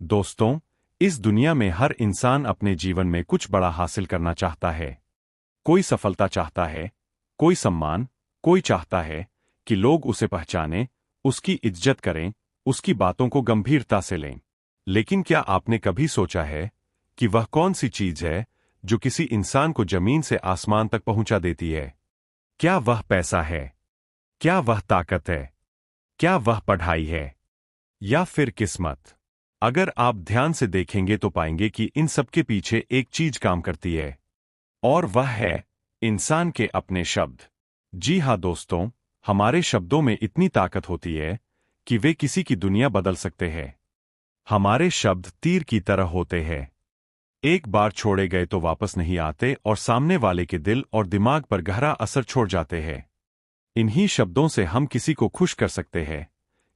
दोस्तों, इस दुनिया में हर इंसान अपने जीवन में कुछ बड़ा हासिल करना चाहता है। कोई सफलता चाहता है, कोई सम्मान, कोई चाहता है कि लोग उसे पहचानें, उसकी इज्जत करें, उसकी बातों को गंभीरता से लें। लेकिन क्या आपने कभी सोचा है कि वह कौन सी चीज है जो किसी इंसान को जमीन से आसमान तक पहुंचा देती है? क्या वह पैसा है? क्या वह ताकत है? क्या वह पढ़ाई है? या फिर किस्मत? अगर आप ध्यान से देखेंगे तो पाएंगे कि इन सब के पीछे एक चीज काम करती है, और वह है इंसान के अपने शब्द। जी हां दोस्तों, हमारे शब्दों में इतनी ताकत होती है कि वे किसी की दुनिया बदल सकते हैं। हमारे शब्द तीर की तरह होते हैं। एक बार छोड़े गए तो वापस नहीं आते और सामने वाले के दिल और दिमाग पर गहरा असर छोड़ जाते हैं। इन्हीं शब्दों से हम किसी को खुश कर सकते हैं,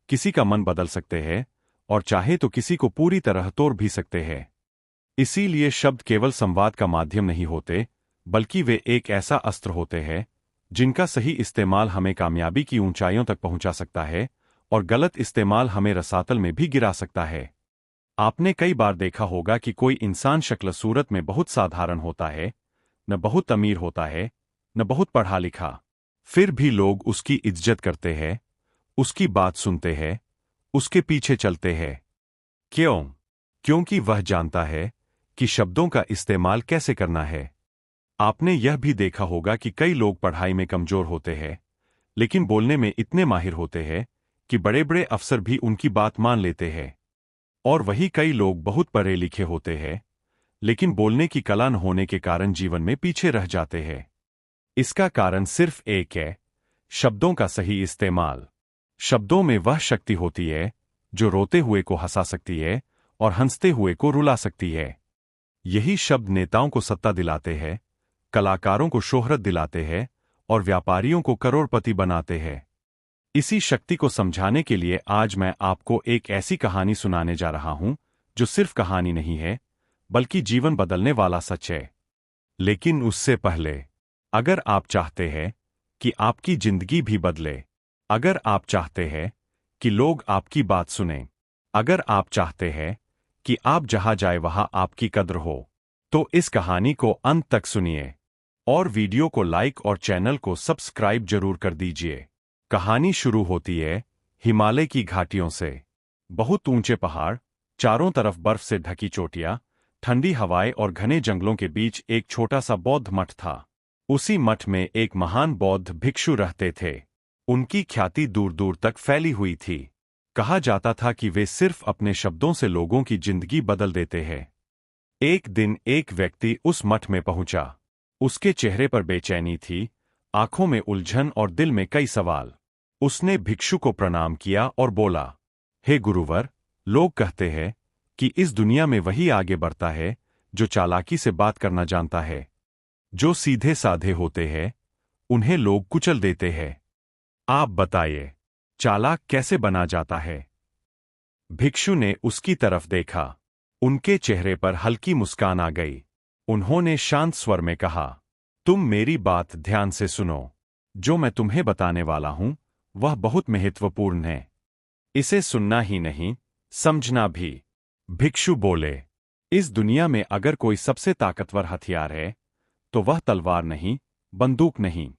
किसी का मन बदल सकते हैं, और चाहे तो किसी को पूरी तरह तोड़ भी सकते हैं। इसीलिए शब्द केवल संवाद का माध्यम नहीं होते, बल्कि वे एक ऐसा अस्त्र होते हैं जिनका सही इस्तेमाल हमें कामयाबी की ऊंचाइयों तक पहुंचा सकता है और गलत इस्तेमाल हमें रसातल में भी गिरा सकता है। आपने कई बार देखा होगा कि कोई इंसान शक्ल सूरत में बहुत साधारण होता है, न बहुत अमीर होता है, न बहुत पढ़ा लिखा, फिर भी लोग उसकी इज्जत करते हैं, उसकी बात सुनते हैं, उसके पीछे चलते हैं। क्यों? क्योंकि वह जानता है कि शब्दों का इस्तेमाल कैसे करना है। आपने यह भी देखा होगा कि कई लोग पढ़ाई में कमजोर होते हैं, लेकिन बोलने में इतने माहिर होते हैं कि बड़े बड़े अफसर भी उनकी बात मान लेते हैं। और वही कई लोग बहुत पढ़े लिखे होते हैं, लेकिन बोलने की कला न होने के कारण जीवन में पीछे रह जाते हैं। इसका कारण सिर्फ एक है, शब्दों का सही इस्तेमाल। शब्दों में वह शक्ति होती है जो रोते हुए को हंसा सकती है और हंसते हुए को रुला सकती है। यही शब्द नेताओं को सत्ता दिलाते हैं, कलाकारों को शोहरत दिलाते हैं और व्यापारियों को करोड़पति बनाते हैं। इसी शक्ति को समझाने के लिए आज मैं आपको एक ऐसी कहानी सुनाने जा रहा हूं जो सिर्फ कहानी नहीं है, बल्कि जीवन बदलने वाला सच है। लेकिन उससे पहले, अगर आप चाहते हैं कि आपकी जिंदगी भी बदले, अगर आप चाहते हैं कि लोग आपकी बात सुनें, अगर आप चाहते हैं कि आप जहां जाए वहां आपकी कद्र हो, तो इस कहानी को अंत तक सुनिए और वीडियो को लाइक और चैनल को सब्सक्राइब जरूर कर दीजिए। कहानी शुरू होती है हिमालय की घाटियों से। बहुत ऊंचे पहाड़, चारों तरफ बर्फ से ढकी चोटियां, ठंडी हवाएं और घने जंगलों के बीच एक छोटा सा बौद्ध मठ था। उसी मठ में एक महान बौद्ध भिक्षु रहते थे। उनकी ख्याति दूर दूर तक फैली हुई थी। कहा जाता था कि वे सिर्फ अपने शब्दों से लोगों की जिंदगी बदल देते हैं। एक दिन एक व्यक्ति उस मठ में पहुंचा। उसके चेहरे पर बेचैनी थी, आंखों में उलझन और दिल में कई सवाल। उसने भिक्षु को प्रणाम किया और बोला, हे गुरुवर, लोग कहते हैं कि इस दुनिया में वही आगे बढ़ता है जो चालाकी से बात करना जानता है। जो सीधे साधे होते हैं उन्हें लोग कुचल देते हैं। आप बताइए, चालाक कैसे बना जाता है? भिक्षु ने उसकी तरफ देखा। उनके चेहरे पर हल्की मुस्कान आ गई। उन्होंने शांत स्वर में कहा, तुम मेरी बात ध्यान से सुनो। जो मैं तुम्हें बताने वाला हूं वह बहुत महत्वपूर्ण है। इसे सुनना ही नहीं, समझना भी। भिक्षु बोले, इस दुनिया में अगर कोई सबसे ताकतवर हथियार है तो वह तलवार नहीं, बंदूक नहीं,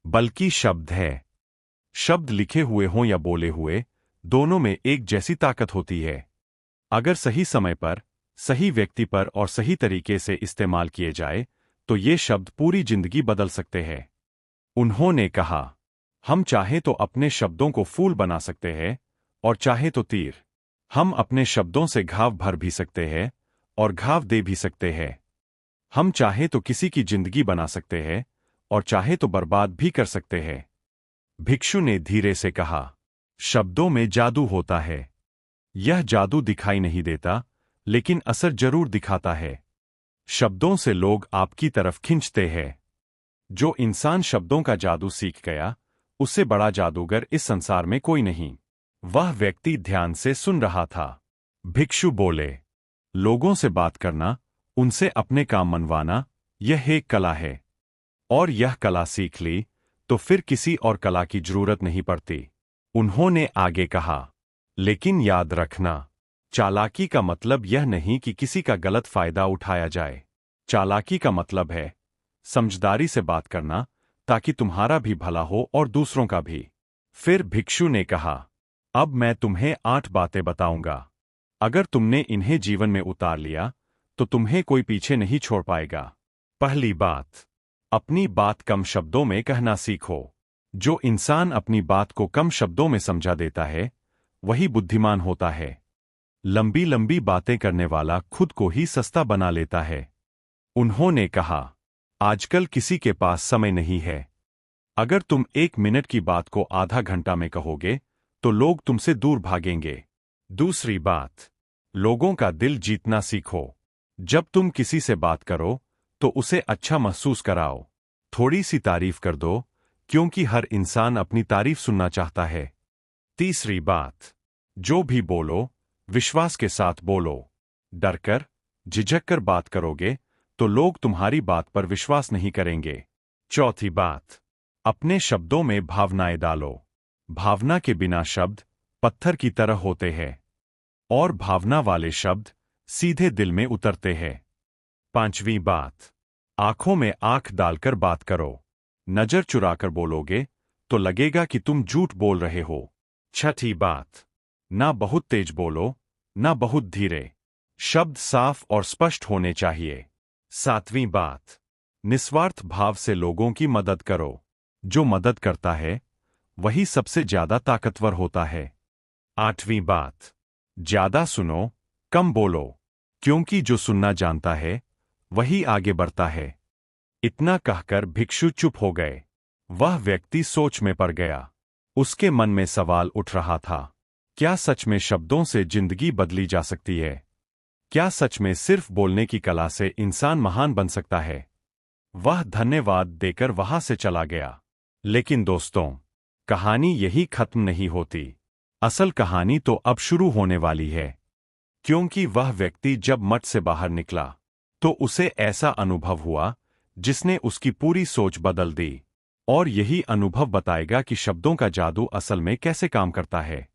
बल्कि शब्द है। शब्द लिखे हुए हों या बोले हुए, दोनों में एक जैसी ताकत होती है। अगर सही समय पर, सही व्यक्ति पर और सही तरीके से इस्तेमाल किए जाए तो ये शब्द पूरी जिंदगी बदल सकते हैं। उन्होंने कहा, हम चाहे तो अपने शब्दों को फूल बना सकते हैं और चाहे तो तीर। हम अपने शब्दों से घाव भर भी सकते हैं और घाव दे भी सकते हैं। हम चाहे तो किसी की जिंदगी बना सकते हैं और चाहे तो बर्बाद भी कर सकते हैं। भिक्षु ने धीरे से कहा, शब्दों में जादू होता है। यह जादू दिखाई नहीं देता, लेकिन असर जरूर दिखाता है। शब्दों से लोग आपकी तरफ खींचते हैं। जो इंसान शब्दों का जादू सीख गया, उससे बड़ा जादूगर इस संसार में कोई नहीं। वह व्यक्ति ध्यान से सुन रहा था। भिक्षु बोले, लोगों से बात करना, उनसे अपने काम मनवाना, यह एक कला है। और यह कला सीख ली तो फिर किसी और कला की जरूरत नहीं पड़ती। उन्होंने आगे कहा, लेकिन याद रखना, चालाकी का मतलब यह नहीं कि किसी का गलत फायदा उठाया जाए। चालाकी का मतलब है समझदारी से बात करना, ताकि तुम्हारा भी भला हो और दूसरों का भी। फिर भिक्षु ने कहा, अब मैं तुम्हें 8 बातें बताऊंगा। अगर तुमने इन्हें जीवन में उतार लिया तो तुम्हें कोई पीछे नहीं छोड़ पाएगा। पहली बात, अपनी बात कम शब्दों में कहना सीखो। जो इंसान अपनी बात को कम शब्दों में समझा देता है, वही बुद्धिमान होता है। लंबी लंबी बातें करने वाला खुद को ही सस्ता बना लेता है। उन्होंने कहा, आजकल किसी के पास समय नहीं है। अगर तुम 1 मिनट की बात को आधा घंटा में कहोगे तो लोग तुमसे दूर भागेंगे। दूसरी बात, लोगों का दिल जीतना सीखो। जब तुम किसी से बात करो तो उसे अच्छा महसूस कराओ। थोड़ी सी तारीफ कर दो, क्योंकि हर इंसान अपनी तारीफ सुनना चाहता है। तीसरी बात, जो भी बोलो विश्वास के साथ बोलो। डरकर, झिझक कर बात करोगे तो लोग तुम्हारी बात पर विश्वास नहीं करेंगे। चौथी बात, अपने शब्दों में भावनाएं डालो। भावना के बिना शब्द पत्थर की तरह होते हैं, और भावना वाले शब्द सीधे दिल में उतरते हैं। पांचवी बात, आंखों में आंख डालकर बात करो। नजर चुराकर बोलोगे तो लगेगा कि तुम झूठ बोल रहे हो। छठी बात, ना बहुत तेज बोलो, ना बहुत धीरे। शब्द साफ और स्पष्ट होने चाहिए। सातवीं बात, निस्वार्थ भाव से लोगों की मदद करो। जो मदद करता है वही सबसे ज्यादा ताकतवर होता है। आठवीं बात, ज्यादा सुनो, कम बोलो, क्योंकि जो सुनना जानता है वही आगे बढ़ता है। इतना कहकर भिक्षु चुप हो गए। वह व्यक्ति सोच में पड़ गया। उसके मन में सवाल उठ रहा था, क्या सच में शब्दों से जिंदगी बदली जा सकती है? क्या सच में सिर्फ बोलने की कला से इंसान महान बन सकता है? वह धन्यवाद देकर वहां से चला गया। लेकिन दोस्तों, कहानी यही खत्म नहीं होती। असल कहानी तो अब शुरू होने वाली है। क्योंकि वह व्यक्ति जब मठ से बाहर निकला तो उसे ऐसा अनुभव हुआ जिसने उसकी पूरी सोच बदल दी। और यही अनुभव बताएगा कि शब्दों का जादू असल में कैसे काम करता है।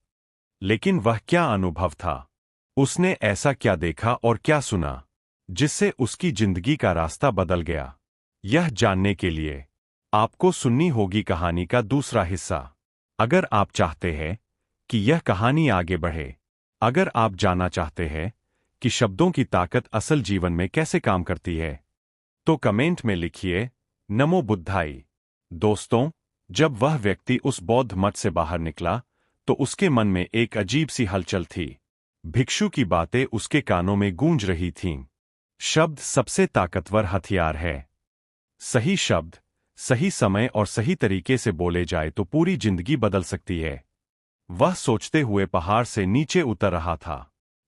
लेकिन वह क्या अनुभव था? उसने ऐसा क्या देखा और क्या सुना जिससे उसकी जिंदगी का रास्ता बदल गया? यह जानने के लिए आपको सुननी होगी कहानी का दूसरा हिस्सा। अगर आप चाहते हैं कि यह कहानी आगे बढ़े, अगर आप जानना चाहते हैं कि शब्दों की ताकत असल जीवन में कैसे काम करती है, तो कमेंट में लिखिए नमो बुद्धाय। दोस्तों, जब वह व्यक्ति उस बौद्ध मठ से बाहर निकला तो उसके मन में एक अजीब सी हलचल थी। भिक्षु की बातें उसके कानों में गूंज रही थीं। शब्द सबसे ताकतवर हथियार है। सही शब्द सही समय और सही तरीके से बोले जाए तो पूरी जिंदगी बदल सकती है। वह सोचते हुए पहाड़ से नीचे उतर रहा था।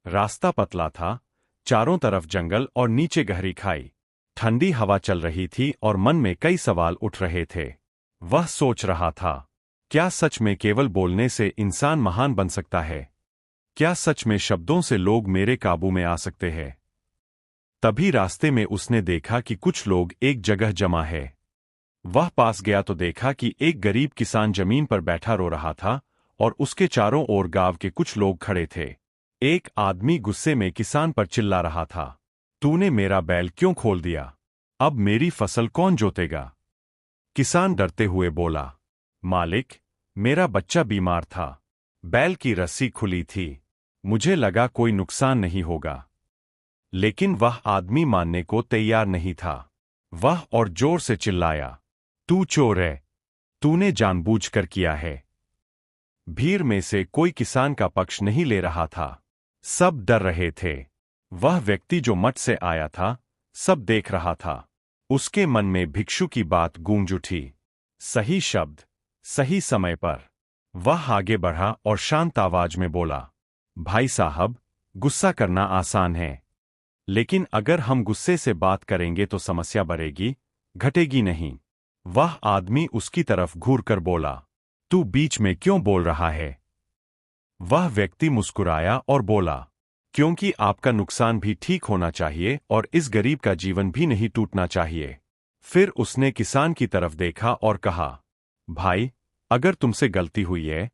रास्ता पतला था, चारों तरफ जंगल और नीचे गहरी खाई। ठंडी हवा चल रही थी और मन में कई सवाल उठ रहे थे। वह सोच रहा था, क्या सच में केवल बोलने से इंसान महान बन सकता है? क्या सच में शब्दों से लोग मेरे काबू में आ सकते हैं? तभी रास्ते में उसने देखा कि कुछ लोग एक जगह जमा है। वह पास गया तो देखा कि एक गरीब किसान जमीन पर बैठा रो रहा था और उसके चारों ओर गांव के कुछ लोग खड़े थे। एक आदमी गुस्से में किसान पर चिल्ला रहा था, तूने मेरा बैल क्यों खोल दिया? अब मेरी फसल कौन जोतेगा? किसान डरते हुए बोला, मालिक, मेरा बच्चा बीमार था, बैल की रस्सी खुली थी, मुझे लगा कोई नुकसान नहीं होगा। लेकिन वह आदमी मानने को तैयार नहीं था। वह और जोर से चिल्लाया, तू चोर है, तूने जानबूझकर किया है। भीड़ में से कोई किसान का पक्ष नहीं ले रहा था। सब डर रहे थे। वह व्यक्ति जो मठ से आया था, सब देख रहा था। उसके मन में भिक्षु की बात गूंज उठी। सही शब्द सही समय पर। वह आगे बढ़ा और शांत आवाज में बोला, भाई साहब, गुस्सा करना आसान है, लेकिन अगर हम गुस्से से बात करेंगे तो समस्या बढ़ेगी, घटेगी नहीं। वह आदमी उसकी तरफ घूरकर बोला, तू बीच में क्यों बोल रहा है? वह व्यक्ति मुस्कुराया और बोला, क्योंकि आपका नुकसान भी ठीक होना चाहिए और इस गरीब का जीवन भी नहीं टूटना चाहिए। फिर उसने किसान की तरफ देखा और कहा, भाई, अगर तुमसे गलती हुई है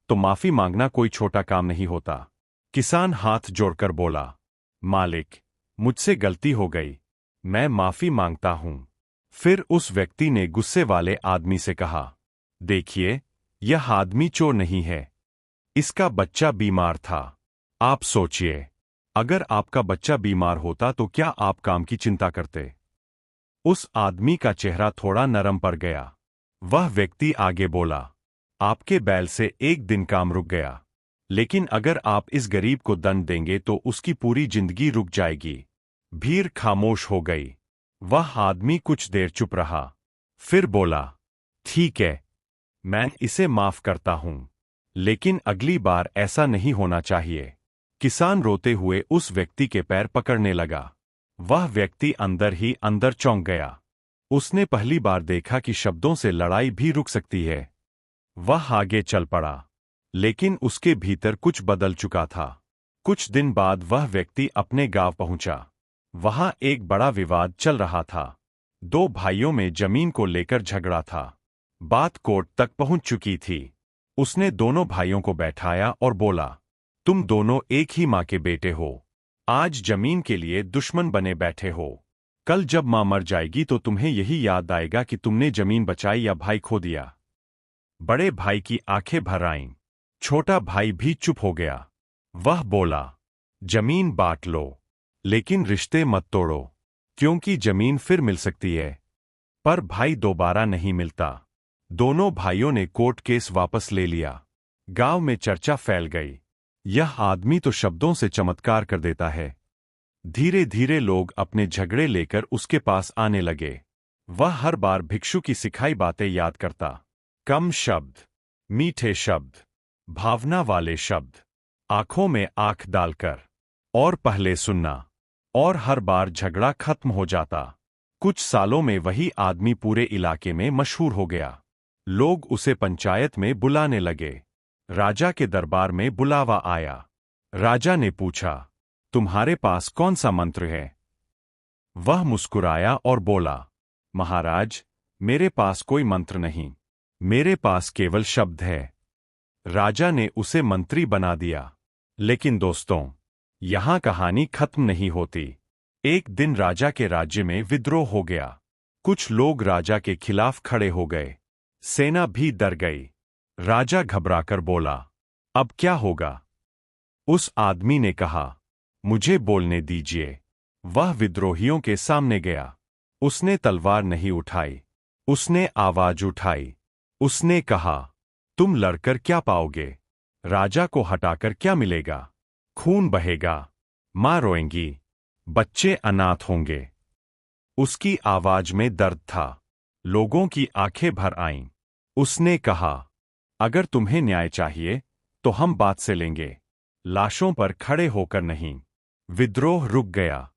तो माफी मांगना कोई छोटा काम नहीं होता। किसान हाथ जोड़कर बोला, मालिक, मुझसे गलती हो गई, मैं माफी मांगता हूं। फिर उस व्यक्ति ने गुस्से वाले आदमी से कहा, देखिए, यह आदमी चोर नहीं है, इसका बच्चा बीमार था। आप सोचिए, अगर आपका बच्चा बीमार होता तो क्या आप काम की चिंता करते? उस आदमी का चेहरा थोड़ा नरम पड़ गया। वह व्यक्ति आगे बोला, आपके बैल से एक दिन काम रुक गया, लेकिन अगर आप इस गरीब को दंड देंगे तो उसकी पूरी जिंदगी रुक जाएगी। भीड़ खामोश हो गई। वह आदमी कुछ देर चुप रहा, फिर बोला, ठीक है, मैं इसे माफ करता हूं, लेकिन अगली बार ऐसा नहीं होना चाहिए। किसान रोते हुए उस व्यक्ति के पैर पकड़ने लगा। वह व्यक्ति अंदर ही अंदर चौंक गया। उसने पहली बार देखा कि शब्दों से लड़ाई भी रुक सकती है। वह आगे चल पड़ा, लेकिन उसके भीतर कुछ बदल चुका था। कुछ दिन बाद वह व्यक्ति अपने गांव पहुंचा। वहां एक बड़ा विवाद चल रहा था। दो भाइयों में जमीन को लेकर झगड़ा था। बात कोर्ट तक पहुंच चुकी थी। उसने दोनों भाइयों को बैठाया और बोला, तुम दोनों एक ही मां के बेटे हो। आज जमीन के लिए दुश्मन बने बैठे हो। कल जब मां मर जाएगी तो तुम्हें यही याद आएगा कि तुमने जमीन बचाई या भाई खो दिया। बड़े भाई की आंखें भर आईं। छोटा भाई भी चुप हो गया। वह बोला, जमीन बांट लो, लेकिन रिश्ते मत तोड़ो, क्योंकि जमीन फिर मिल सकती है, पर भाई दोबारा नहीं मिलता। दोनों भाइयों ने कोर्ट केस वापस ले लिया। गांव में चर्चा फैल गई, यह आदमी तो शब्दों से चमत्कार कर देता है। धीरे धीरे लोग अपने झगड़े लेकर उसके पास आने लगे। वह हर बार भिक्षु की सिखाई बातें याद करता। कम शब्द, मीठे शब्द, भावना वाले शब्द, आंखों में आंख डालकर, और पहले सुनना, और हर बार झगड़ा खत्म हो जाता। कुछ सालों में वही आदमी पूरे इलाके में मशहूर हो गया। लोग उसे पंचायत में बुलाने लगे। राजा के दरबार में बुलावा आया। राजा ने पूछा, तुम्हारे पास कौन सा मंत्र है? वह मुस्कुराया और बोला, महाराज, मेरे पास कोई मंत्र नहीं, मेरे पास केवल शब्द है। राजा ने उसे मंत्री बना दिया। लेकिन दोस्तों, यहां कहानी खत्म नहीं होती। एक दिन राजा के राज्य में विद्रोह हो गया। कुछ लोग राजा के खिलाफ खड़े हो गए। सेना भी डर गई। राजा घबराकर बोला, अब क्या होगा? उस आदमी ने कहा, मुझे बोलने दीजिए। वह विद्रोहियों के सामने गया। उसने तलवार नहीं उठाई, उसने आवाज उठाई। उसने कहा, तुम लड़कर क्या पाओगे? राजा को हटाकर क्या मिलेगा? खून बहेगा, मां रोएंगी, बच्चे अनाथ होंगे। उसकी आवाज में दर्द था। लोगों की आंखें भर आईं। उसने कहा, अगर तुम्हें न्याय चाहिए तो हम बात से लेंगे, लाशों पर खड़े होकर नहीं। विद्रोह रुक गया।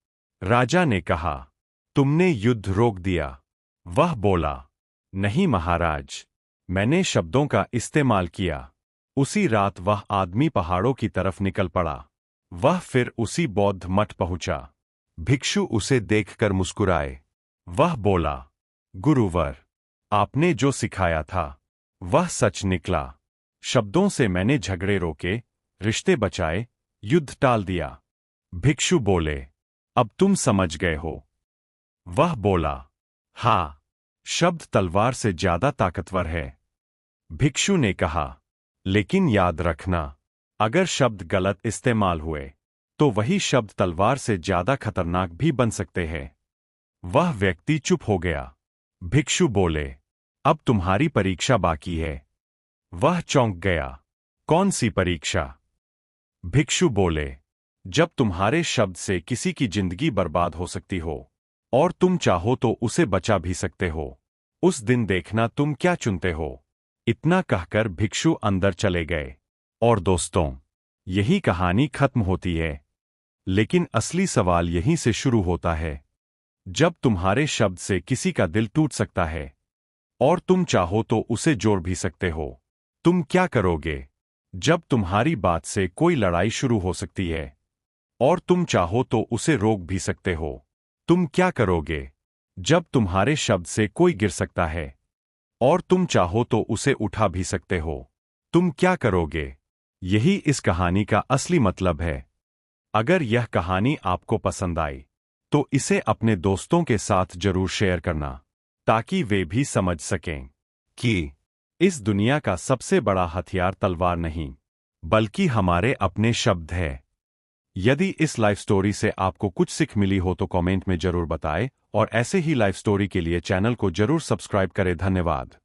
राजा ने कहा, तुमने युद्ध रोक दिया। वह बोला, नहीं महाराज, मैंने शब्दों का इस्तेमाल किया। उसी रात वह आदमी पहाड़ों की तरफ निकल पड़ा। वह फिर उसी बौद्ध मठ पहुंचा। भिक्षु उसे देखकर मुस्कुराए। वह बोला, गुरुवर, आपने जो सिखाया था वह सच निकला। शब्दों से मैंने झगड़े रोके, रिश्ते बचाए, युद्ध टाल दिया। भिक्षु बोले, अब तुम समझ गए हो? वह बोला, हाँ, शब्द तलवार से ज्यादा ताकतवर है। भिक्षु ने कहा, लेकिन याद रखना, अगर शब्द गलत इस्तेमाल हुए तो वही शब्द तलवार से ज्यादा खतरनाक भी बन सकते हैं। वह व्यक्ति चुप हो गया। भिक्षु बोले, अब तुम्हारी परीक्षा बाकी है। वह चौंक गया। कौन सी परीक्षा? भिक्षु बोले, जब तुम्हारे शब्द से किसी की जिंदगी बर्बाद हो सकती हो और तुम चाहो तो उसे बचा भी सकते हो, उस दिन देखना तुम क्या चुनते हो। इतना कहकर भिक्षु अंदर चले गए। और दोस्तों, यही कहानी खत्म होती है, लेकिन असली सवाल यहीं से शुरू होता है। जब तुम्हारे शब्द से किसी का दिल टूट सकता है और तुम चाहो तो उसे जोड़ भी सकते हो, तुम क्या करोगे? जब तुम्हारी बात से कोई लड़ाई शुरू हो सकती है और तुम चाहो तो उसे रोक भी सकते हो, तुम क्या करोगे? जब तुम्हारे शब्द से कोई गिर सकता है और तुम चाहो तो उसे उठा भी सकते हो, तुम क्या करोगे? यही इस कहानी का असली मतलब है। अगर यह कहानी आपको पसंद आई तो इसे अपने दोस्तों के साथ जरूर शेयर करना, ताकि वे भी समझ सकें कि इस दुनिया का सबसे बड़ा हथियार तलवार नहीं, बल्कि हमारे अपने शब्द हैं। यदि इस लाइफ स्टोरी से आपको कुछ सीख मिली हो तो कमेंट में जरूर बताएं, और ऐसे ही लाइफ स्टोरी के लिए चैनल को जरूर सब्सक्राइब करें। धन्यवाद।